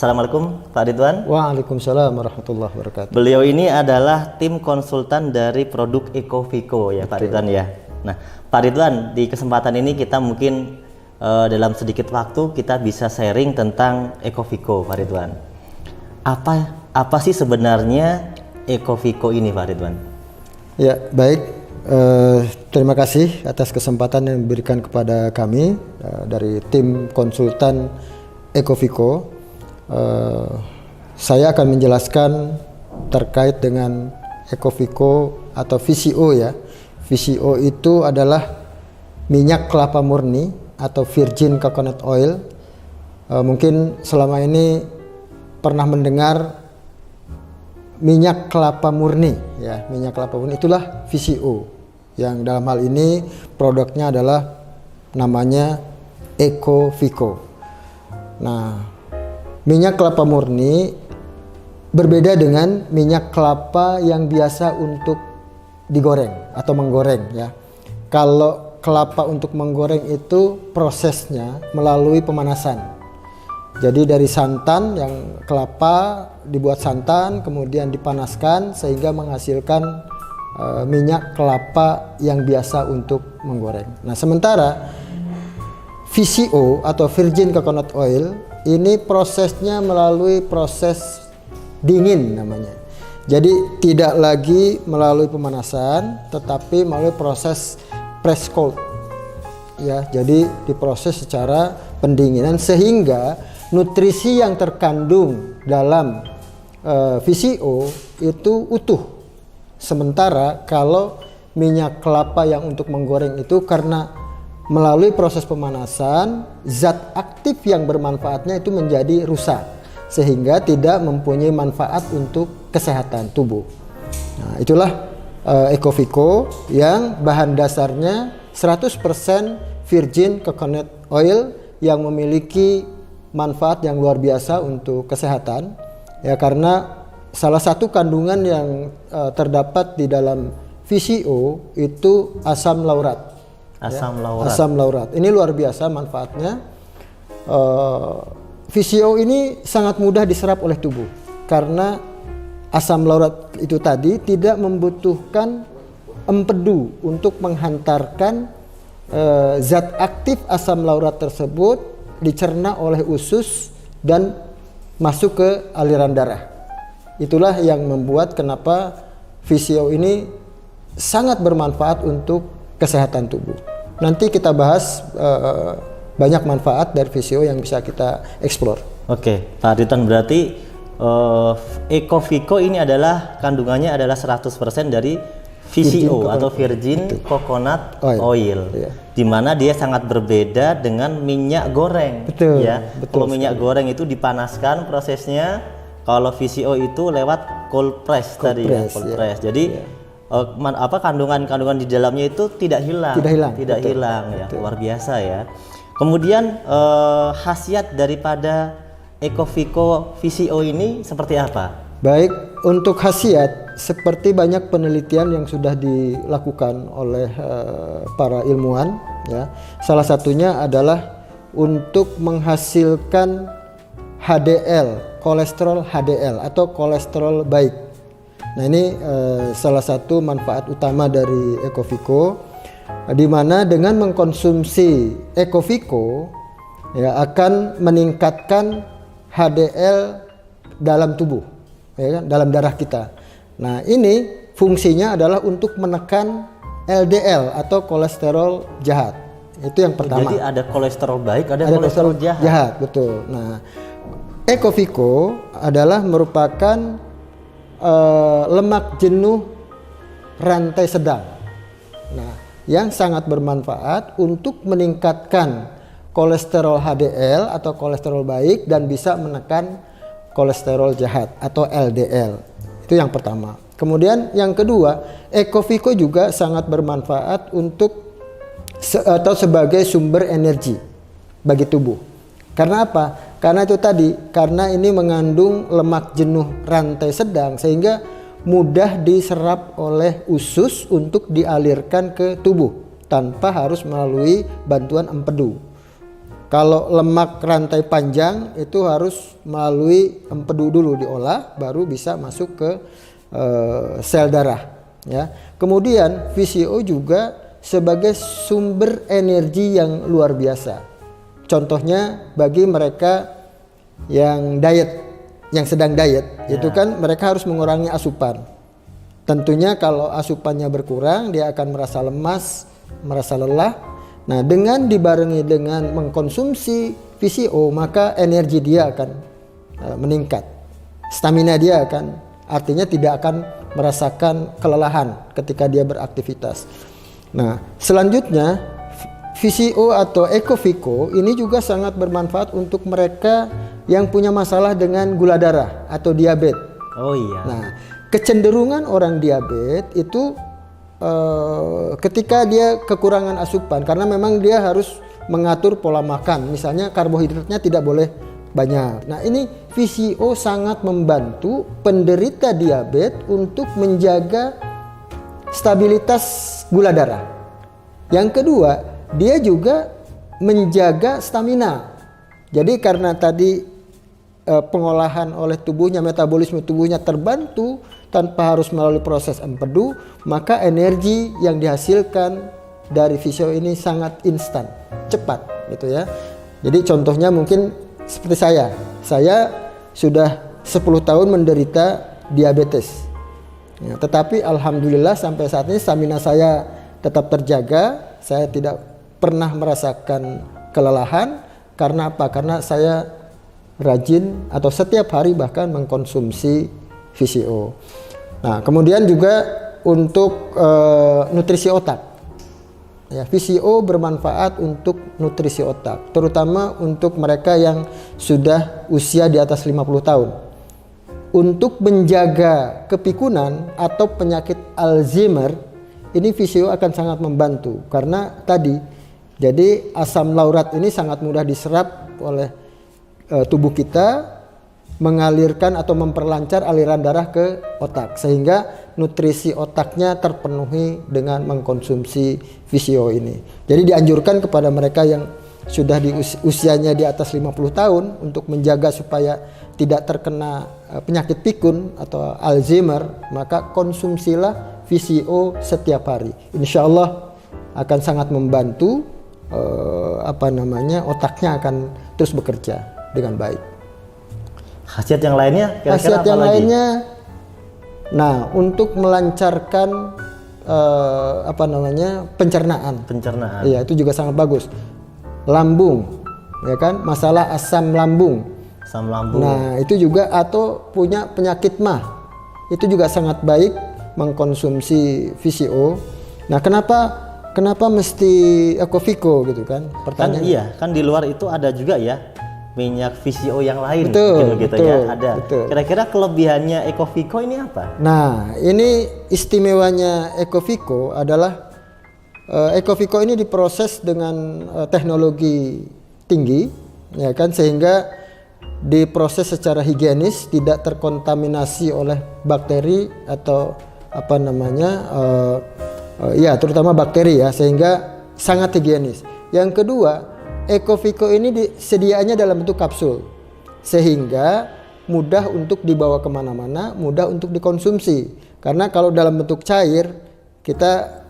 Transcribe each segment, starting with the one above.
Assalamualaikum Pak Ridwan. Waalaikumsalam warahmatullahi wabarakatuh. Beliau ini adalah tim konsultan dari produk Ecovico ya Pak Ridwan ya. Nah Pak Ridwan, di kesempatan ini kita mungkin dalam sedikit waktu kita bisa sharing tentang Ecovico Pak Ridwan. Apa sih sebenarnya Ecovico ini Pak Ridwan? Ya baik, terima kasih atas kesempatan yang diberikan kepada kami dari tim konsultan Ecovico. Saya akan menjelaskan terkait dengan Ecovico atau VCO ya. VCO itu adalah minyak kelapa murni atau virgin coconut oil. Mungkin selama ini pernah mendengar minyak kelapa murni ya, minyak kelapa murni itulah VCO. Yang dalam hal ini produknya adalah namanya Ecovico. Nah, minyak kelapa murni berbeda dengan minyak kelapa yang biasa untuk digoreng atau menggoreng ya. Kalau kelapa untuk menggoreng itu prosesnya melalui pemanasan. Jadi dari santan, yang kelapa dibuat santan kemudian dipanaskan sehingga menghasilkan minyak kelapa yang biasa untuk menggoreng. Nah, sementara VCO atau virgin coconut oil ini prosesnya melalui proses dingin namanya. Jadi tidak lagi melalui pemanasan tetapi melalui proses press cold. Ya, jadi diproses secara pendinginan sehingga nutrisi yang terkandung dalam VCO itu utuh. Sementara kalau minyak kelapa yang untuk menggoreng itu karena melalui proses pemanasan, zat aktif yang bermanfaatnya itu menjadi rusak sehingga tidak mempunyai manfaat untuk kesehatan tubuh. Nah, itulah Ecovico yang bahan dasarnya 100% virgin coconut oil yang memiliki manfaat yang luar biasa untuk kesehatan ya, karena salah satu kandungan yang terdapat di dalam VCO itu asam laurat. Asam laurat ini luar biasa manfaatnya. VCO ini sangat mudah diserap oleh tubuh karena asam laurat itu tadi tidak membutuhkan empedu untuk menghantarkan zat aktif asam laurat tersebut dicerna oleh usus dan masuk ke aliran darah. Itulah yang membuat kenapa VCO ini sangat bermanfaat untuk kesehatan tubuh. Nanti kita bahas banyak manfaat dari VCO yang bisa kita eksplor. Oke, Pak Ridwan, berarti Ecovico ini adalah kandungannya adalah 100% dari VCO atau virgin coconut oil. Iya. Di mana dia sangat berbeda dengan minyak goreng. Betul. Ya. Betul. Kalau minyak goreng itu dipanaskan prosesnya, kalau VCO itu lewat cold press tadi ya, cold press. Jadi kandungan-kandungan di dalamnya itu tidak hilang ya. Betul. Luar biasa ya. Kemudian khasiat daripada Ecovico VCO ini seperti apa? Baik, untuk khasiat seperti banyak penelitian yang sudah dilakukan oleh para ilmuwan ya. Salah satunya adalah untuk menghasilkan HDL, kolesterol HDL atau kolesterol baik. Nah, ini salah satu manfaat utama dari Ecovico, di mana dengan mengkonsumsi Ecovico ya akan meningkatkan HDL dalam tubuh, ya kan, dalam darah kita. Nah, ini fungsinya adalah untuk menekan LDL atau kolesterol jahat. Itu yang pertama. Jadi ada kolesterol baik, ada kolesterol jahat. Betul. Nah, Ecoviko adalah merupakan lemak jenuh rantai sedang. Nah, yang sangat bermanfaat untuk meningkatkan kolesterol HDL atau kolesterol baik dan bisa menekan kolesterol jahat atau LDL. Itu yang pertama. Kemudian yang kedua, Ecoviko juga sangat bermanfaat untuk atau sebagai sumber energi bagi tubuh. Karena apa? Karena itu tadi, karena ini mengandung lemak jenuh rantai sedang sehingga mudah diserap oleh usus untuk dialirkan ke tubuh tanpa harus melalui bantuan empedu. Kalau lemak rantai panjang itu harus melalui empedu dulu diolah, baru bisa masuk ke sel darah. Ya. Kemudian VCO juga sebagai sumber energi yang luar biasa. Contohnya bagi mereka yang diet, yang sedang diet, itu kan mereka harus mengurangi asupan. Tentunya kalau asupannya berkurang, dia akan merasa lemas, merasa lelah. Nah, dengan dibarengi dengan mengkonsumsi VCO, maka energi dia akan meningkat. Stamina dia akan, artinya tidak akan merasakan kelelahan ketika dia beraktivitas. Nah, selanjutnya VCO atau Ecoviko ini juga sangat bermanfaat untuk mereka yang punya masalah dengan gula darah atau diabetes. Oh iya. Nah, kecenderungan orang diabetes itu ketika dia kekurangan asupan, karena memang dia harus mengatur pola makan, misalnya karbohidratnya tidak boleh banyak. Nah, ini VCO sangat membantu penderita diabetes untuk menjaga stabilitas gula darah. Yang kedua, dia juga menjaga stamina. Jadi karena tadi pengolahan oleh tubuhnya, metabolisme tubuhnya terbantu tanpa harus melalui proses empedu, maka energi yang dihasilkan dari VCO ini sangat instan, cepat gitu ya. Jadi contohnya mungkin seperti saya sudah 10 tahun menderita diabetes. Ya, tetapi alhamdulillah sampai saat ini stamina saya tetap terjaga, saya tidak pernah merasakan kelelahan. Karena apa? Karena saya rajin atau setiap hari bahkan mengkonsumsi VCO. Nah, kemudian juga untuk nutrisi otak. Ya, VCO bermanfaat untuk nutrisi otak, terutama untuk mereka yang sudah usia di atas 50 tahun. Untuk menjaga kepikunan atau penyakit Alzheimer, ini VCO akan sangat membantu karena tadi, jadi asam laurat ini sangat mudah diserap oleh tubuh kita, mengalirkan atau memperlancar aliran darah ke otak sehingga nutrisi otaknya terpenuhi dengan mengkonsumsi VCO ini. Jadi dianjurkan kepada mereka yang sudah di usianya di atas 50 tahun untuk menjaga supaya tidak terkena penyakit pikun atau Alzheimer, maka konsumsilah VCO setiap hari. Insya Allah akan sangat membantu otaknya akan terus bekerja dengan baik. Khasiat yang lainnya kira-kira khasiat apa yang lagi? lainnya, nah untuk melancarkan pencernaan. Iya, itu juga sangat bagus. Lambung, ya kan, masalah asam lambung. Asam lambung. Nah, itu juga atau punya penyakit mah, itu juga sangat baik mengkonsumsi VCO. Nah, kenapa mesti Ecoviko gitu kan? Pertanyaan. Kan iya, kan di luar itu ada juga ya minyak VCO yang lain. Betul, gitu betul, ya ada. Betul. Kira-kira kelebihannya Ecoviko ini apa? Nah, ini istimewanya Ecoviko adalah Ecoviko ini diproses dengan teknologi tinggi, ya kan, sehingga diproses secara higienis, tidak terkontaminasi oleh bakteri atau terutama bakteri ya, sehingga sangat higienis. Yang kedua, Ecoviko ini disediaannya dalam bentuk kapsul sehingga mudah untuk dibawa kemana-mana, mudah untuk dikonsumsi. Karena kalau dalam bentuk cair kita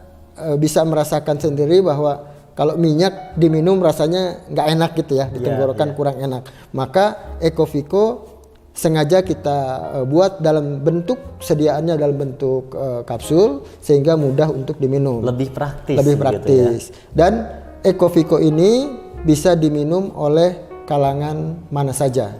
bisa merasakan sendiri bahwa kalau minyak diminum rasanya nggak enak gitu ya, di tenggorokan kurang enak. Maka Ecoviko sengaja kita buat dalam bentuk, sediaannya dalam bentuk kapsul sehingga mudah untuk diminum. Lebih praktis. Lebih praktis. Gitu ya. Dan Ecoviko ini bisa diminum oleh kalangan mana saja.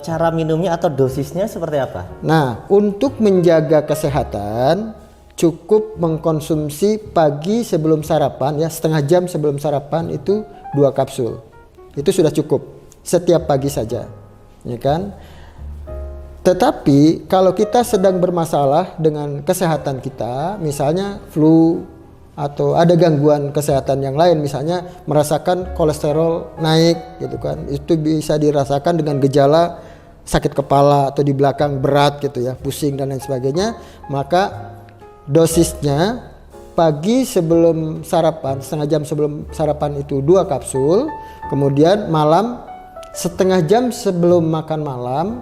Cara minumnya atau dosisnya seperti apa? Nah, untuk menjaga kesehatan cukup mengkonsumsi pagi sebelum sarapan ya, setengah jam sebelum sarapan itu 2 kapsul. Itu sudah cukup setiap pagi saja, ya kan? Tetapi kalau kita sedang bermasalah dengan kesehatan kita, misalnya flu atau ada gangguan kesehatan yang lain, misalnya merasakan kolesterol naik gitu kan, itu bisa dirasakan dengan gejala sakit kepala atau di belakang berat gitu ya, pusing dan lain sebagainya, maka dosisnya pagi sebelum sarapan, setengah jam sebelum sarapan itu 2 kapsul, kemudian malam setengah jam sebelum makan malam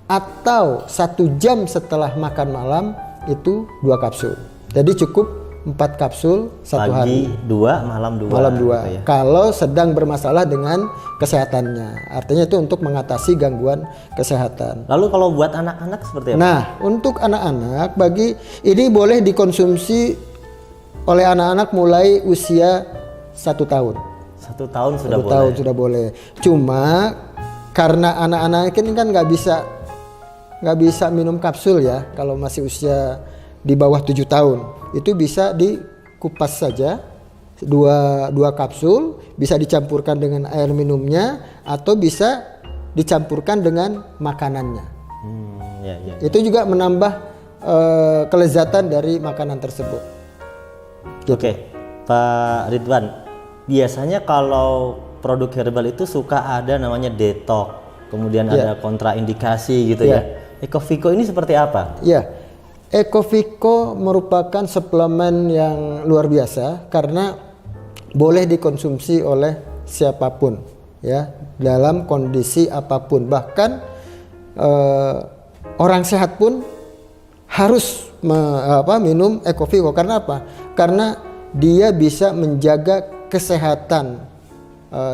atau 1 jam setelah makan malam itu 2 kapsul. Jadi cukup 4 kapsul satu hari. Pagi 2, malam 2. Malam 2. Gitu ya. Kalau sedang bermasalah dengan kesehatannya. Artinya itu untuk mengatasi gangguan kesehatan. Lalu kalau buat anak-anak seperti apa? Nah, untuk anak-anak ini boleh dikonsumsi oleh anak-anak mulai usia 1 tahun. 1 tahun sudah 1 boleh. tahun sudah boleh. Cuma karena anak-anak ini kan nggak bisa minum kapsul ya kalau masih usia di bawah 7 tahun. Itu bisa dikupas saja 2 kapsul, bisa dicampurkan dengan air minumnya atau bisa dicampurkan dengan makanannya. Ya. Itu juga menambah kelezatan dari makanan tersebut. Gitu. Oke, Pak Ridwan, biasanya kalau produk herbal itu suka ada namanya detox, kemudian ada kontraindikasi gitu ya. Ecoviko ini seperti apa? Ya, Ecoviko merupakan suplemen yang luar biasa karena boleh dikonsumsi oleh siapapun ya, dalam kondisi apapun. Bahkan orang sehat pun harus minum Ecoviko. Karena apa? Karena dia bisa menjaga kesehatan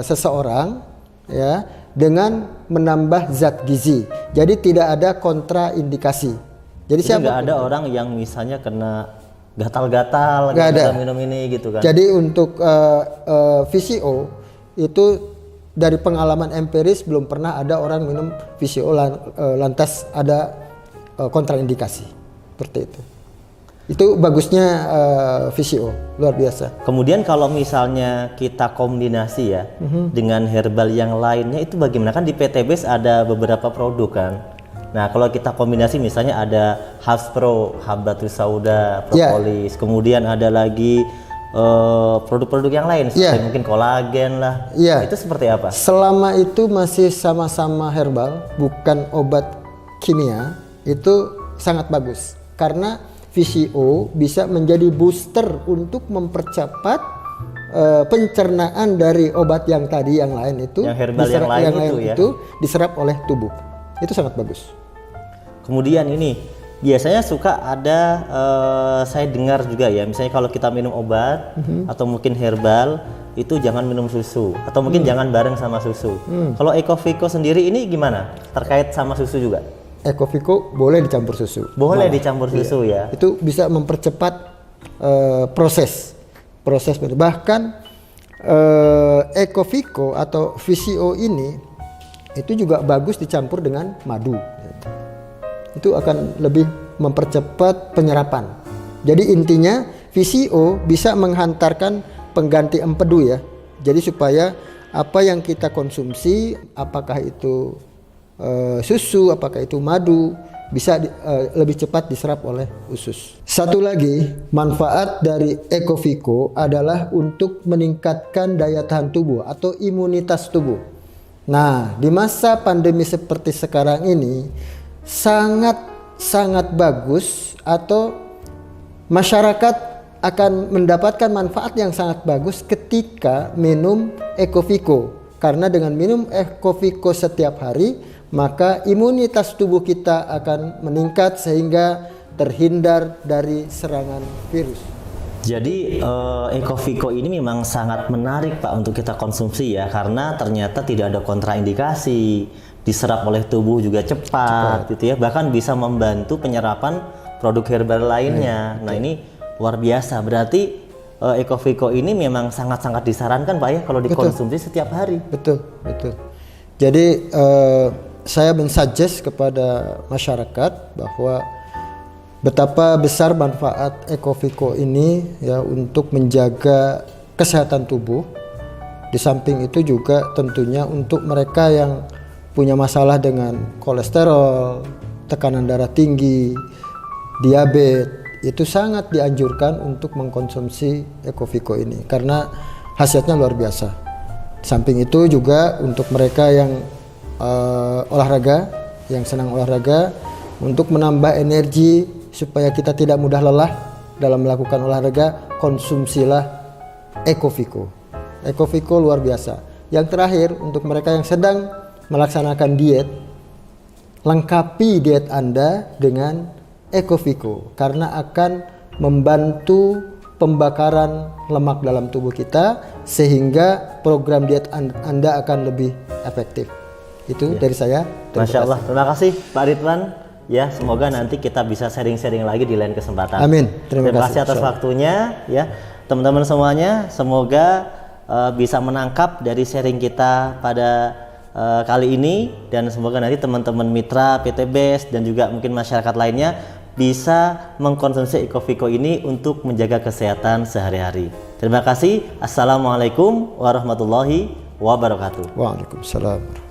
seseorang ya dengan menambah zat gizi. Jadi tidak ada kontraindikasi. Jadi nggak ada orang yang misalnya kena gatal-gatal nggak ada minum ini gitu kan. Jadi untuk VCO itu dari pengalaman empiris belum pernah ada orang minum VCO lantas ada kontraindikasi seperti itu. Itu bagusnya VCO, luar biasa. Kemudian kalau misalnya kita kombinasi ya dengan herbal yang lainnya itu bagaimana? Kan di PT Base ada beberapa produk kan. Nah, kalau kita kombinasi misalnya ada Haspro, Habatus Sauda, Propolis, kemudian ada lagi produk-produk yang lain seperti mungkin kolagen lah. Itu seperti apa? Selama itu masih sama-sama herbal, bukan obat kimia, itu sangat bagus. Karena VCO bisa menjadi booster untuk mempercepat pencernaan dari obat yang tadi yang lain itu, yang herbal yang lain itu diserap oleh tubuh. Itu sangat bagus. Kemudian ini biasanya suka ada saya dengar juga ya, misalnya kalau kita minum obat atau mungkin herbal itu jangan minum susu atau mungkin jangan bareng sama susu. Kalau Ecoviko sendiri ini gimana? Terkait sama susu juga? Ecoviko boleh dicampur susu. Boleh dicampur susu ya. Itu bisa mempercepat proses. Bahkan Ecoviko atau VCO ini itu juga bagus dicampur dengan madu. Itu akan lebih mempercepat penyerapan. Jadi intinya VCO bisa menghantarkan pengganti empedu ya. Jadi supaya apa yang kita konsumsi, apakah itu susu, apakah itu madu, bisa lebih cepat diserap oleh usus. Satu lagi manfaat dari Ecoviko adalah untuk meningkatkan daya tahan tubuh atau imunitas tubuh. Nah, di masa pandemi seperti sekarang ini sangat bagus atau masyarakat akan mendapatkan manfaat yang sangat bagus ketika minum Ecoviko. Karena dengan minum Ecoviko setiap hari, maka imunitas tubuh kita akan meningkat sehingga terhindar dari serangan virus. Jadi Ecoviko ini memang sangat menarik Pak untuk kita konsumsi ya, karena ternyata tidak ada kontraindikasi, diserap oleh tubuh juga cepat gitu ya, bahkan bisa membantu penyerapan produk herbal lainnya. Nah ini luar biasa, berarti Ecoviko ini memang sangat-sangat disarankan Pak ya kalau dikonsumsi setiap hari. Betul, betul. Jadi saya mensuggest kepada masyarakat bahwa betapa besar manfaat Ecoviko ini ya untuk menjaga kesehatan tubuh. Di samping itu juga tentunya untuk mereka yang punya masalah dengan kolesterol, tekanan darah tinggi, diabetes, itu sangat dianjurkan untuk mengkonsumsi Ecoviko ini karena khasiatnya luar biasa. Samping itu juga untuk mereka yang olahraga, yang senang olahraga, untuk menambah energi supaya kita tidak mudah lelah dalam melakukan olahraga, konsumsilah Ecoviko. Ecoviko luar biasa. Yang terakhir untuk mereka yang sedang melaksanakan diet, lengkapi diet Anda dengan Ecoviko karena akan membantu pembakaran lemak dalam tubuh kita sehingga program diet Anda akan lebih efektif. Itu dari saya. Masya Allah, terima kasih Pak Ridwan. Ya, semoga nanti kita bisa sharing-sharing lagi di lain kesempatan. Amin. Terima kasih atas waktunya. Ya, teman-teman semuanya, semoga bisa menangkap dari sharing kita pada kali ini, dan semoga nanti teman-teman mitra PT BES dan juga mungkin masyarakat lainnya bisa mengkonsumsi Ecoviko ini untuk menjaga kesehatan sehari-hari. Terima kasih. Assalamualaikum warahmatullahi wabarakatuh. Waalaikumsalam.